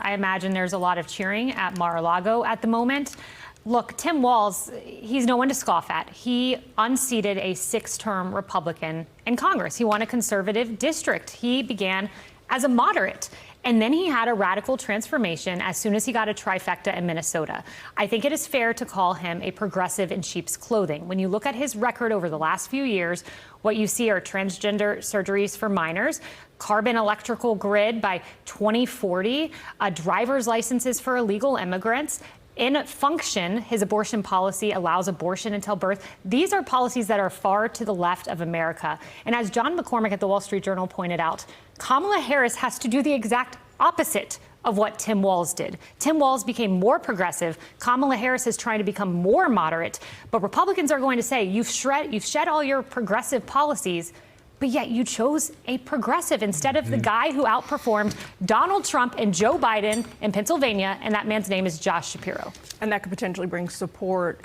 I imagine there's a lot of cheering at Mar-a-Lago at the moment. Look, Tim Walz, he's no one to scoff at. He unseated a 6-term Republican in Congress. He won a conservative district. He began as a moderate. And then he had a radical transformation as soon as he got a trifecta in Minnesota. I think it is fair to call him a progressive in sheep's clothing. When you look at his record over the last few years, what you see are transgender surgeries for minors, carbon electrical grid by 2040, driver's licenses for illegal immigrants. In function, his abortion policy allows abortion until birth. These are policies that are far to the left of America. And as John McCormick at the Wall Street Journal pointed out, Kamala Harris has to do the exact opposite of what Tim Walz did. Tim Walz became more progressive. Kamala Harris is trying to become more moderate. But Republicans are going to say, you've shed all your progressive policies, but yet you chose a progressive instead of the guy who outperformed Donald Trump and Joe Biden in Pennsylvania, and that man's name is Josh Shapiro. And that could potentially bring support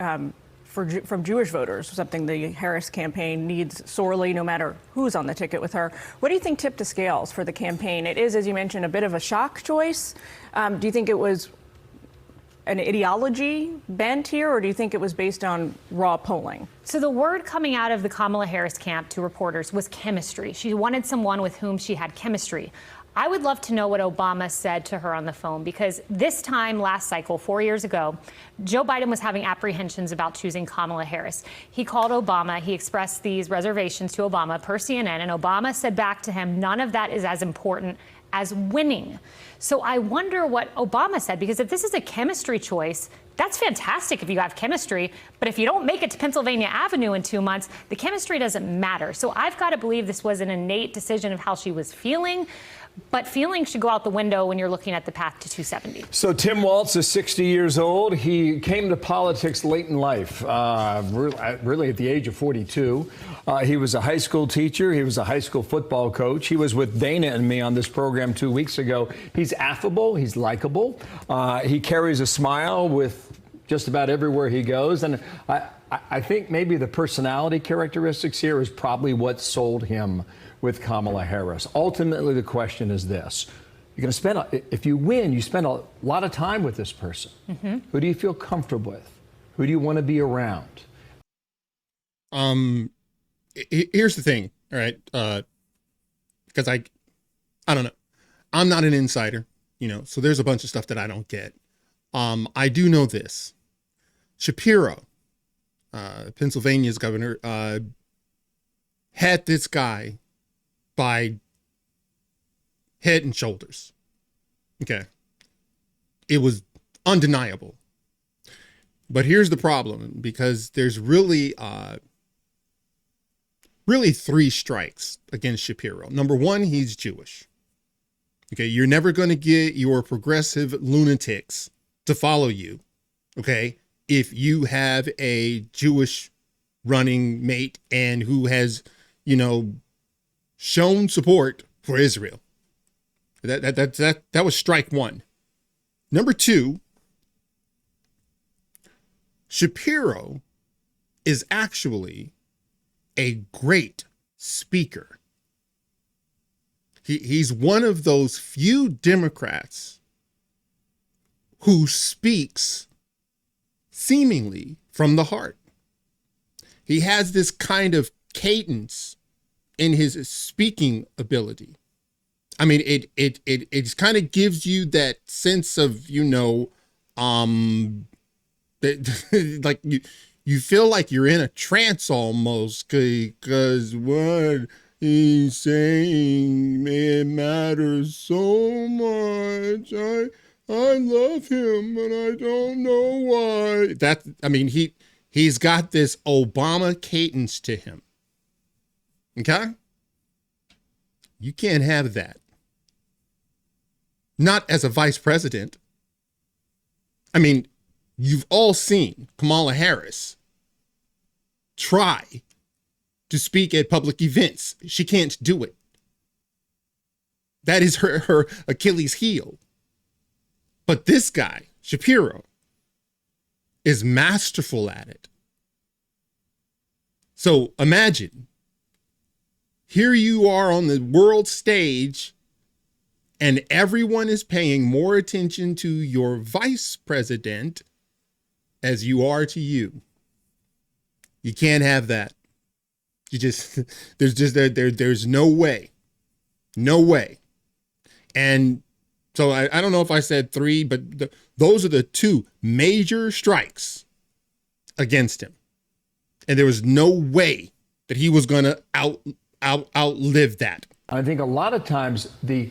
from Jewish voters, something the Harris campaign needs sorely, no matter who's on the ticket with her. What do you think tipped the scales for the campaign? It is, as you mentioned, a bit of a shock choice. Do you think it was an ideology bent here, or do you think it was based on raw polling? So the word coming out of the Kamala Harris camp to reporters was chemistry. She wanted someone with whom she had chemistry. I would love to know what Obama said to her on the phone, because this time last cycle, 4 years ago, Joe Biden was having apprehensions about choosing Kamala Harris. He called Obama. He expressed these reservations to Obama per CNN, and Obama said back to him, none of that is as important as winning. So I wonder what Obama said, because if this is a chemistry choice, that's fantastic if you have chemistry. But if you don't make it to Pennsylvania Avenue in 2 months, the chemistry doesn't matter. So I've got to believe this was an innate decision of how she was feeling. But feelings should go out the window when you're looking at the path to 270. So Tim Walz is 60 years old. He came to politics late in life, really at the age of 42. He was a high school teacher. He was a high school football coach. He was with Dana and me on this program 2 weeks ago. He's affable. He's likable. He carries a smile with just about everywhere he goes. And I think maybe the personality characteristics here is probably what sold him with Kamala Harris. Ultimately, the question is this. You're going to spend, if you win, you spend a lot of time with this person. Who do you feel comfortable with? Who do you want to be around? Here's the thing, all right? Because I don't know. I'm not an insider, so there's a bunch of stuff that I don't get. I do know this. Shapiro, Pennsylvania's governor, had this guy by head and shoulders. Okay. It was undeniable. But here's the problem, because there's really 3 strikes against Shapiro. Number one, he's Jewish. Okay. You're never going to get your progressive lunatics to follow you. Okay. If you have a Jewish running mate and who has, shown support for Israel. That was strike one. Number 2, Shapiro is actually a great speaker. He's one of those few Democrats who speaks seemingly from the heart. He has this kind of cadence in his speaking ability. I mean, it kind of gives you that sense of, like you feel like you're in a trance almost, because what he's saying, it matters so much. I love him, and I don't know why. He's got this Obama cadence to him. Okay? You can't have that. Not as a vice president. I mean, you've all seen Kamala Harris try to speak at public events. She can't do it. That is her Achilles heel. But this guy, Shapiro, is masterful at it. So imagine, here you are on the world stage, and everyone is paying more attention to your vice president as you are to you. You can't have that. You just, there's no way. No way. And so I don't know if I said 3, but those are the 2 major strikes against him. And there was no way that he was going to outlive that. I think a lot of times the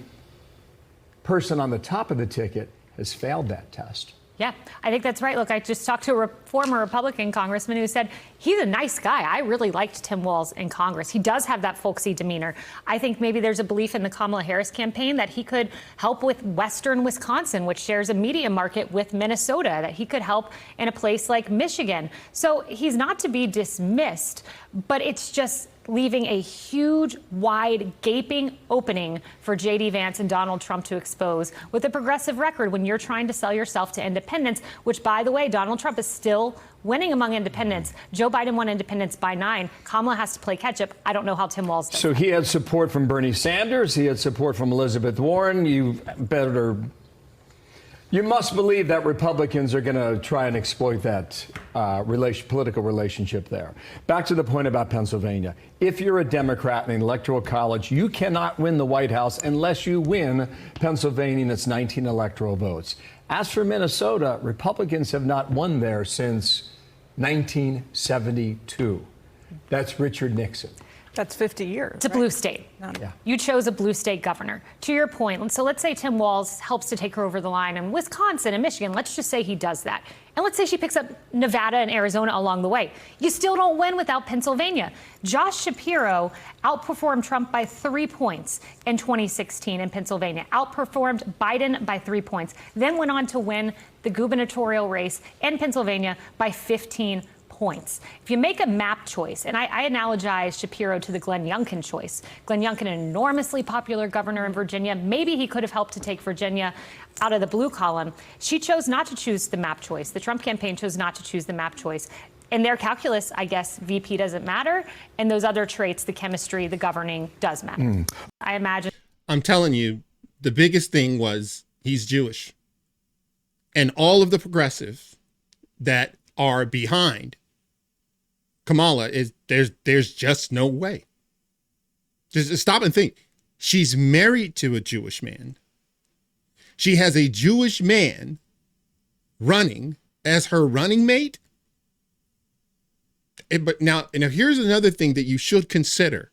person on the top of the ticket has failed that test. Yeah, I think that's right. Look, I just talked to a former Republican congressman who said he's a nice guy. I really liked Tim Walz in Congress. He does have that folksy demeanor. I think maybe there's a belief in the Kamala Harris campaign that he could help with Western Wisconsin, which shares a media market with Minnesota, that he could help in a place like Michigan. So he's not to be dismissed, but it's just leaving a huge, wide, gaping opening for J.D. Vance and Donald Trump to expose with a progressive record when you're trying to sell yourself to independents, which, by the way, Donald Trump is still winning among independents. Joe Biden won independents by 9. Kamala has to play catch up. I don't know how Tim Walz does. So he had support from Bernie Sanders. He had support from Elizabeth Warren. You must believe that Republicans are going to try and exploit that political relationship there. Back to the point about Pennsylvania. If you're a Democrat in the Electoral College, you cannot win the White House unless you win Pennsylvania and its 19 electoral votes. As for Minnesota, Republicans have not won there since 1972. That's Richard Nixon. That's 50 years. It's a blue state. Yeah. You chose a blue state governor. To your point, so let's say Tim Walz helps to take her over the line in Wisconsin and Michigan. Let's just say he does that. And let's say she picks up Nevada and Arizona along the way. You still don't win without Pennsylvania. Josh Shapiro outperformed Trump by 3 points in 2016 in Pennsylvania, outperformed Biden by 3 points, then went on to win the gubernatorial race in Pennsylvania by 15 points. If you make a map choice, and I analogize Shapiro to the Glenn Youngkin choice. Glenn Youngkin, an enormously popular governor in Virginia. Maybe he could have helped to take Virginia out of the blue column. She chose not to choose the map choice. The Trump campaign chose not to choose the map choice. In their calculus, I guess VP doesn't matter. And those other traits, the chemistry, the governing, does matter. I imagine. I'm telling you, the biggest thing was he's Jewish. And all of the progressives that are behind Kamala is there's just no way. Just stop and think. She's married to a Jewish man. She has a Jewish man running as her running mate. But now here's another thing that you should consider.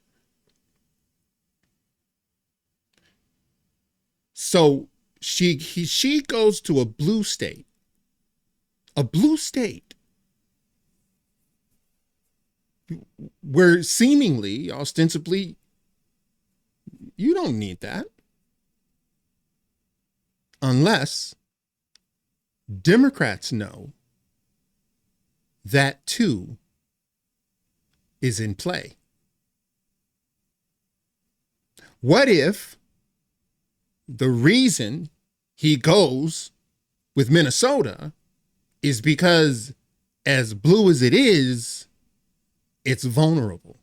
So she goes to a blue state. A blue state. Where seemingly, ostensibly, you don't need that. Unless Democrats know that too is in play. What if the reason he goes with Minnesota is because, as blue as it is, it's vulnerable?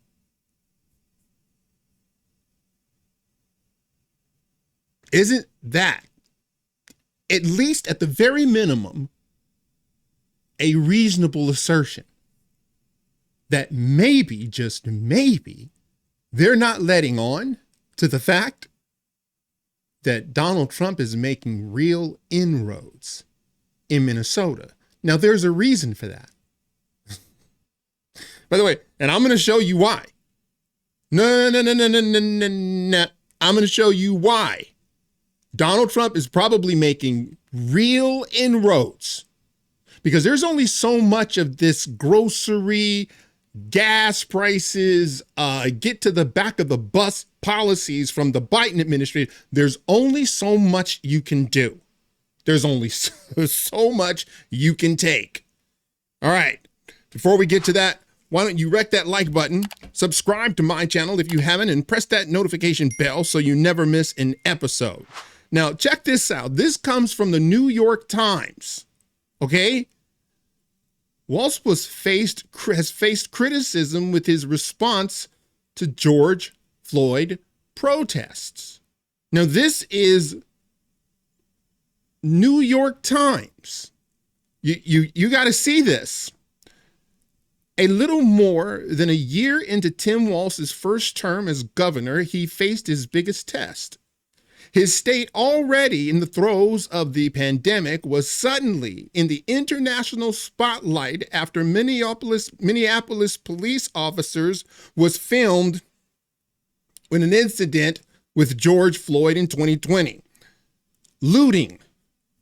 Isn't that, at least at the very minimum, a reasonable assertion that maybe, just maybe, they're not letting on to the fact that Donald Trump is making real inroads in Minnesota? Now, there's a reason for that. By the way, and I'm going to show you why. No. I'm going to show you why Donald Trump is probably making real inroads, because there's only so much of this grocery, gas prices, get to the back of the bus policies from the Biden administration. There's only so much you can do. There's only so much you can take. All right. Before we get to that, why don't you wreck that like button, subscribe to my channel if you haven't, and press that notification bell so you never miss an episode. Now, check this out. This comes from the New York Times. Okay? Walz has faced criticism with his response to George Floyd protests. Now, this is New York Times. You got to see this. A little more than a year into Tim Walz's first term as governor, he faced his biggest test. His state, already in the throes of the pandemic, was suddenly in the international spotlight after Minneapolis police officers was filmed with an incident with George Floyd in 2020. Looting,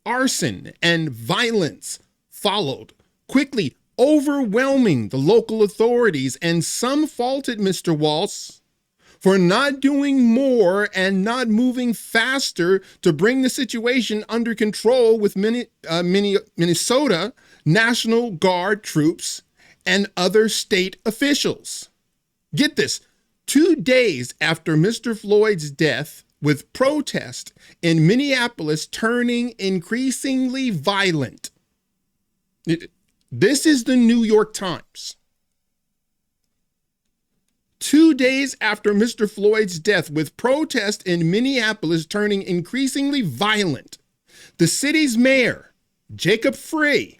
arson, and violence followed, quickly overwhelming the local authorities, and some faulted Mr. Walz for not doing more and not moving faster to bring the situation under control with Minnesota National Guard troops and other state officials. Get this, 2 days after Mr. Floyd's death, with protest in Minneapolis turning increasingly violent. This is the New York Times. 2 days after Mr. Floyd's death, with protest in Minneapolis turning increasingly violent, the city's mayor, Jacob Free,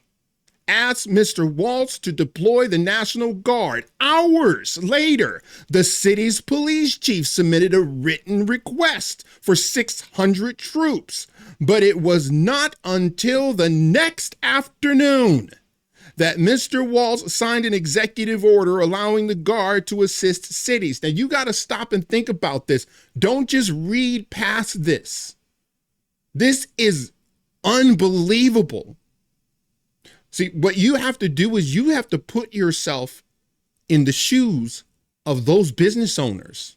asked Mr. Walz to deploy the National Guard. Hours later, the city's police chief submitted a written request for 600 troops, but it was not until the next afternoon that Mr. Walz signed an executive order allowing the Guard to assist cities. Now, you got to stop and think about this. Don't just read past this. This is unbelievable. See, what you have to do is you have to put yourself in the shoes of those business owners.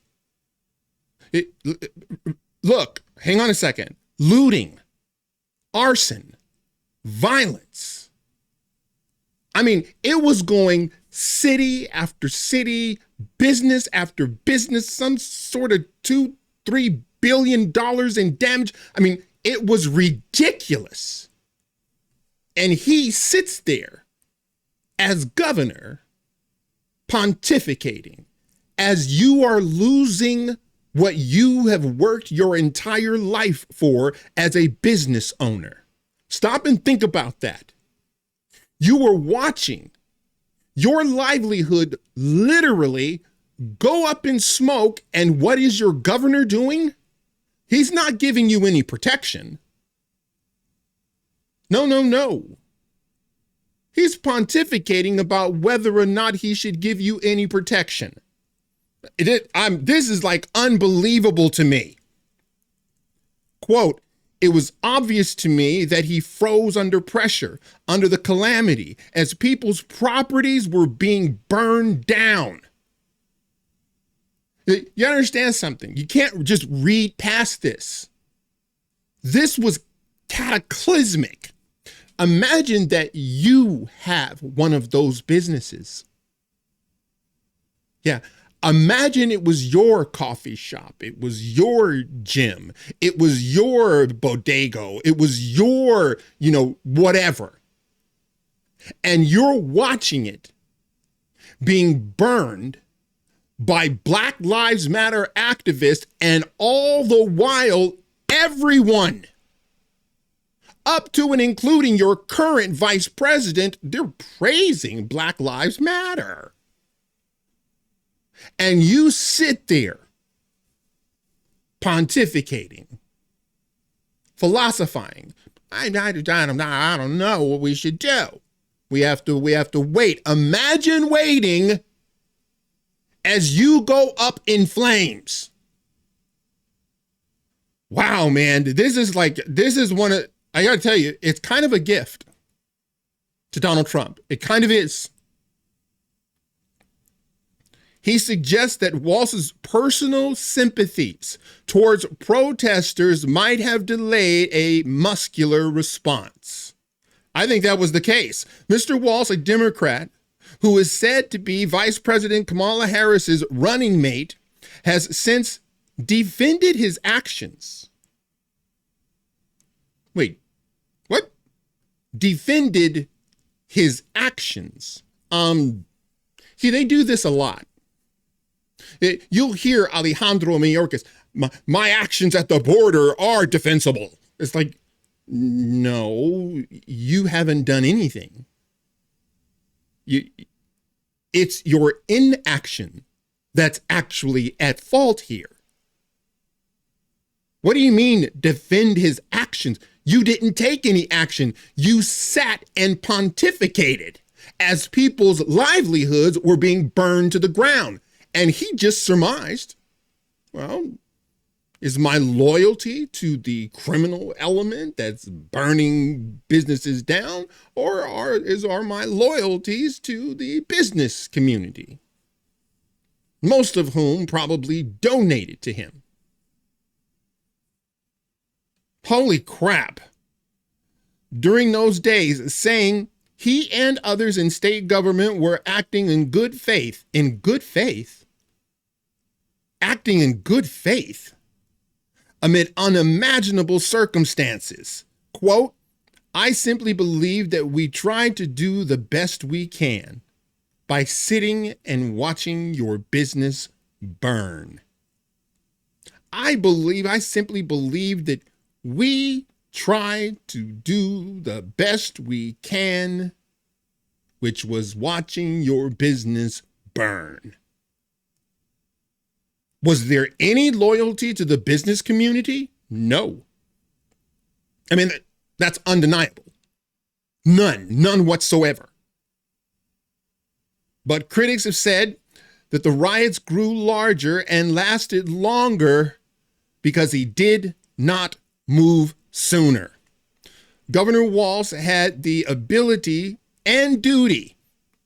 Look, hang on a second. Looting, arson, violence. I mean, it was going city after city, business after business, some sort of $2-3 billion in damage. I mean, it was ridiculous. And he sits there as governor, pontificating, as you are losing what you have worked your entire life for as a business owner. Stop and think about that. You were watching your livelihood literally go up in smoke, and what is your governor doing? He's not giving you any protection. No. He's pontificating about whether or not he should give you any protection. This is like unbelievable to me. Quote, "It was obvious to me that he froze under pressure, under the calamity, as people's properties were being burned down." You understand something? You can't just read past this. This was cataclysmic. Imagine that you have one of those businesses. Yeah. Imagine it was your coffee shop. It was your gym. It was your bodega. It was your, whatever. And you're watching it being burned by Black Lives Matter activists, and all the while, everyone, up to and including your current vice president, they're praising Black Lives Matter. And you sit there pontificating, philosophizing. I don't know what we should do. We have to wait. Imagine waiting as you go up in flames. Wow, man, this is one of, I gotta tell you, it's kind of a gift to Donald Trump. It kind of is. He suggests that Walz's personal sympathies towards protesters might have delayed a muscular response. I think that was the case. Mr. Walz, a Democrat who is said to be Vice President Kamala Harris's running mate, has since defended his actions. Wait, what? Defended his actions. See, they do this a lot. You'll hear Alejandro Mayorkas. my actions at the border are defensible. It's like, no, you haven't done anything. It's your inaction that's actually at fault here. What do you mean defend his actions? You didn't take any action. You sat and pontificated as people's livelihoods were being burned to the ground. And he just surmised, well, is my loyalty to the criminal element that's burning businesses down, or are my loyalties to the business community, most of whom probably donated to him? Holy crap. During those days, saying he and others in state government were acting in good faith, acting in good faith amid unimaginable circumstances. Quote, I simply believe that we tried to do the best we can by sitting and watching your business burn. I simply believe that we try to do the best we can, which was watching your business burn. Was there any loyalty to the business community? No. I mean, that's undeniable. None whatsoever. But critics have said that the riots grew larger and lasted longer because he did not move sooner. Governor WALZ had the ability and duty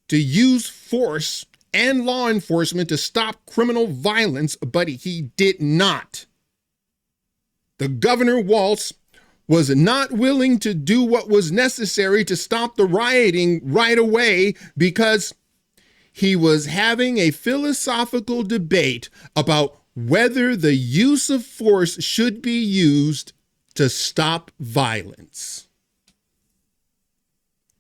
to use force and law enforcement to stop criminal violence, but he did not. The Governor WALZ was not willing to do what was necessary to stop the rioting right away because he was having a philosophical debate about whether the use of force should be used to stop violence.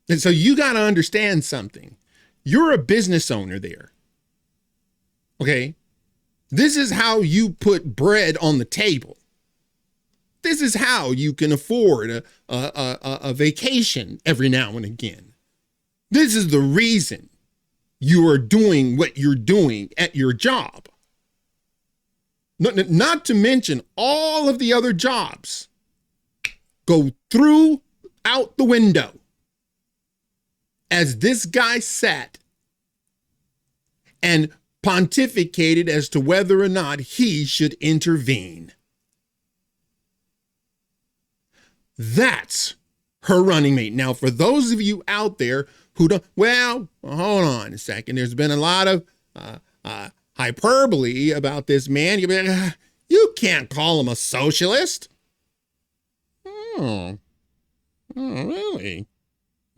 And so you got to understand something. You're a business owner there. Okay? This is how you put bread on the table. This is how you can afford a vacation every now and again. This is the reason you are doing what you're doing at your job. Not to mention all of the other jobs go out the window as this guy sat and pontificated as to whether or not he should intervene. That's her running mate. Now, for those of you out there who don't, well, hold on a second. There's been a lot of hyperbole about this man. You can't call him a socialist. Oh, really?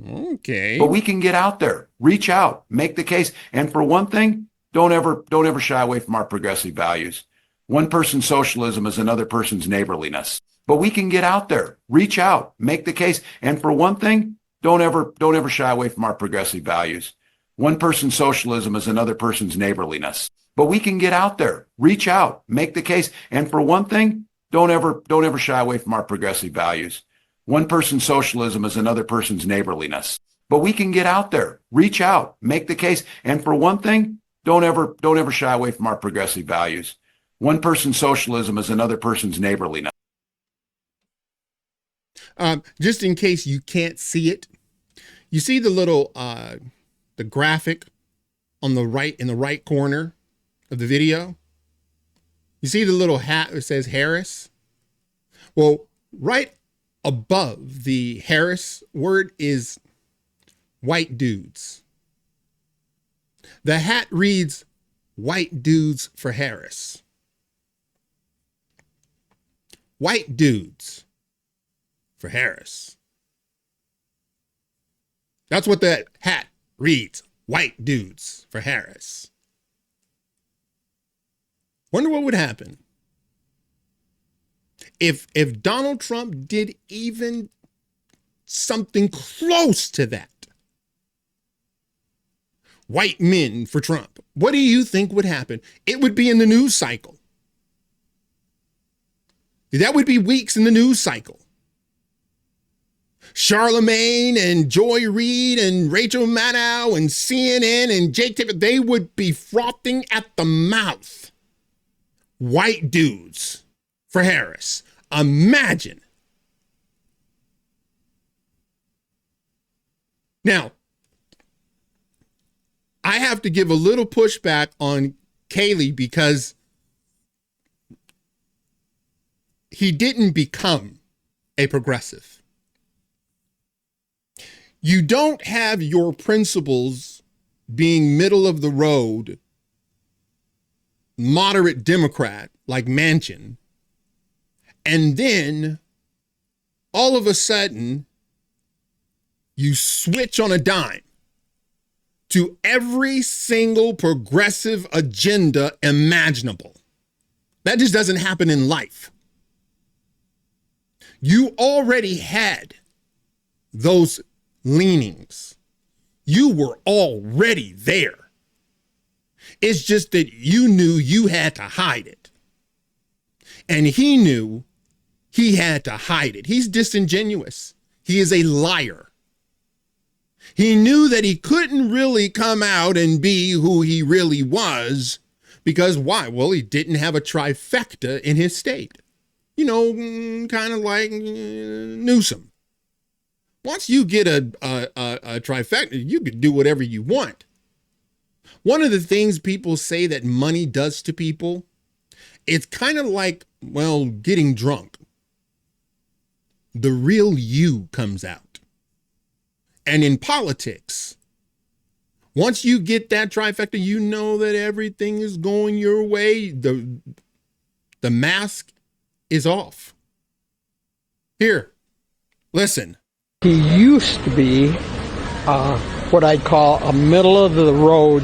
Okay. But we can get out there, reach out, make the case. And for one thing, don't ever shy away from our progressive values. One person's socialism is another person's neighborliness. But we can get out there, reach out, make the case. And for one thing, don't ever shy away from our progressive values. One person's socialism is another person's neighborliness. But we can get out there, reach out, make the case. And for one thing, don't ever shy away from our progressive values. One person's socialism is another person's neighborliness. But we can get out there, reach out, make the case. And for one thing, don't ever shy away from our progressive values. One person's socialism is another person's neighborliness. Just in case you can't see it, you see the little the graphic on the right, in the right corner of the video. You see the little hat that says Harris? Well, right above the Harris word is white dudes. The hat reads white dudes for Harris. White dudes for Harris. That's what that hat reads. White dudes for Harris. Wonder what would happen if Donald Trump did even something close to that. White men for Trump. What do you think would happen? It would be in the news cycle. That would be weeks in the news cycle. Charlemagne and Joy Reid and Rachel Maddow and CNN and Jake Tapper, they would be frothing at the mouth. White dudes for Harris. Imagine. Now, I have to give a little pushback on Kaylee because he didn't become a progressive. You don't have your principles being middle of the road, moderate Democrat like Manchin, and then all of a sudden you switch on a dime to every single progressive agenda imaginable. That just doesn't happen in life. You already had those leanings. You were already there. It's just that you knew you had to hide it. And he knew he had to hide it. He's disingenuous. He is a liar. He knew that he couldn't really come out and be who he really was because why? Well, he didn't have a trifecta in his state. You know, kind of like Newsom. Once you get a trifecta, you can do whatever you want. One of the things people say that money does to people, it's kind of like, well, getting drunk. The real you comes out. And in politics, once you get that trifecta, you know that everything is going your way. The mask is off. Here, listen. He used to be what I'd call a middle-of-the-road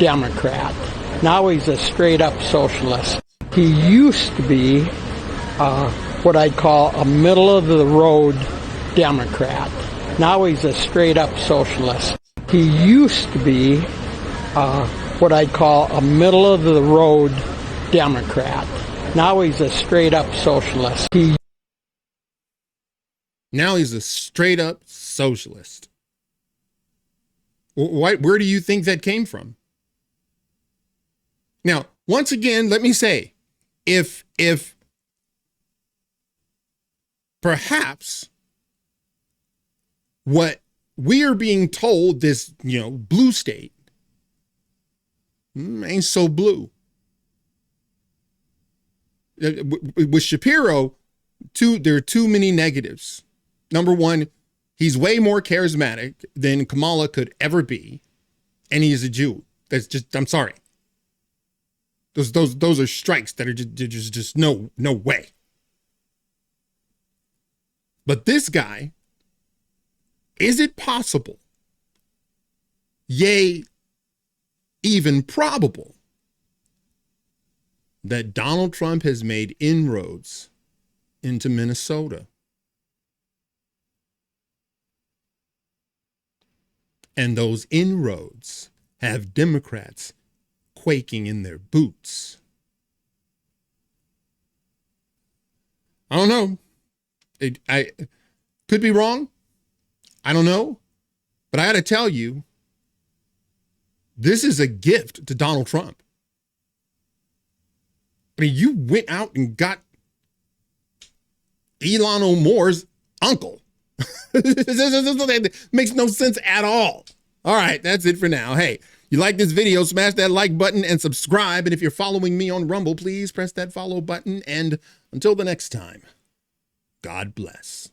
Democrat. Now he's a straight-up socialist. He used to be what I'd call a middle-of-the-road Democrat. Now he's a straight-up socialist. He used to be what I'd call a middle-of-the-road Democrat. Now he's a straight-up socialist. Now he's a straight-up socialist. Where do you think that came from? Now, once again, let me say, if perhaps what we are being told, this, blue state, ain't so blue. With Shapiro, there are too many negatives. Number one, he's way more charismatic than Kamala could ever be, and he is a Jew. That's just, I'm sorry. Those are strikes that are just no way. But this guy, is it possible, yea, even probable, that Donald Trump has made inroads into Minnesota? And those inroads have Democrats quaking in their boots. I don't know. I could be wrong. I don't know. But I got to tell you, this is a gift to Donald Trump. I mean, you went out and got Elon O'Moore's uncle. That makes no sense at all. All right, that's it for now. Hey, you like this video, smash that like button and subscribe. And if you're following me on Rumble, please press that follow button. And until the next time, God bless.